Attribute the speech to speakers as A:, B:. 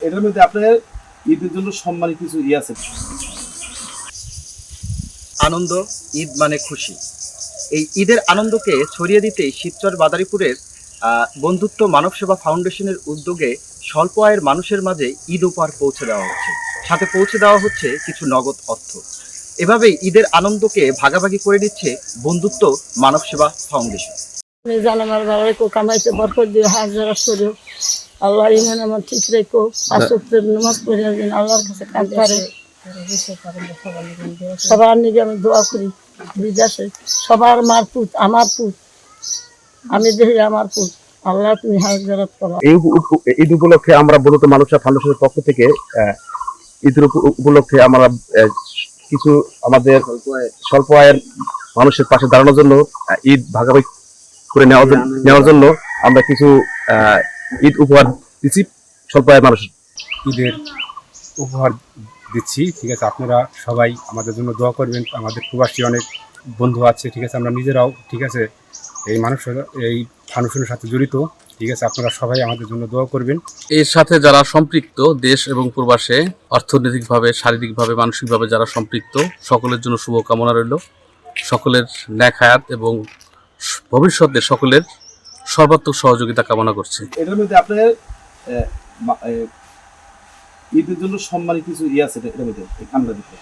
A: এটার মধ্যে আপনার ঈদের জন্য সম্মানিত কিছু আছে।
B: আনন্দ, ঈদ মানে খুশি। এই ঈদের আনন্দকে ছড়িয়ে দিতেই শিবচর বাদারীপুরের বন্ধুত্ব মানব সেবা ফাউন্ডেশনের উদ্যোগে স্বল্প আয়ের মানুষের মাঝে ঈদ উপহার পৌঁছে দেওয়া হচ্ছে, সাথে পৌঁছে দেওয়া হচ্ছে কিছু নগদ অর্থ। এভাবেই ঈদের আনন্দকে ভাগাভাগি করে নিচ্ছে বন্ধুত্ব মানব সেবা ফাউন্ডেশন।
C: জানামার বাবাকে কামাইতে বরকত দিয়ে হাজার করিও, আল্লাহ ইমান আমার ঠিক রেখো, আসক্তের নামাজ পড়ে দিন, আল্লাহর কাছে কাঁদতে সবার নিকে আমি দোয়া করি। বিদেশে সবার মার পুত, আমার পুত, আমি দেখি আমার পুত, আল্লাহ তুমি হাজার করো।
D: ঈদ উপলক্ষে আমরা বলতো মানুষ ফাউন্ডেশনের পক্ষ থেকে ঈদের উপলক্ষে আমরা কিছু আমাদের স্বল্প আয়ের মানুষের পাশে দাঁড়ানোর জন্য ঈদ ভাগাভাগি করে নেওয়ার জন্য আমরা কিছু ঈদ উপহার দিচ্ছি স্বল্প আয়ের মানুষ।
E: ঈদের উপহার দিচ্ছি, ঠিক আছে। আপনারা সবাই আমাদের জন্য দোয়া করবেন। আমাদের প্রবাসী অনেক বন্ধু আছে, ঠিক আছে। আমরা নিজেরাও, ঠিক আছে, এই ফাউন্ডেশনের সাথে জড়িত, ঠিক আছে। আপনারা সবাই আমাদের জন্য দোয়া করবেন।
F: এর সাথে যারা সম্পৃক্ত দেশ এবং প্রবাসে অর্থনৈতিকভাবে, শারীরিকভাবে, মানসিকভাবে যারা সম্পৃক্ত, সকলের জন্য শুভকামনা রইল। সকলের ন্যাক হায়াত এবং ভবিষ্যতে সকলের সর্বাত্মক সহযোগিতা কামনা করছি।
A: এটার মধ্যে আপনার ঈদের জন্য সম্মানিত কিছু আছে এটার মধ্যে আমরা দিতে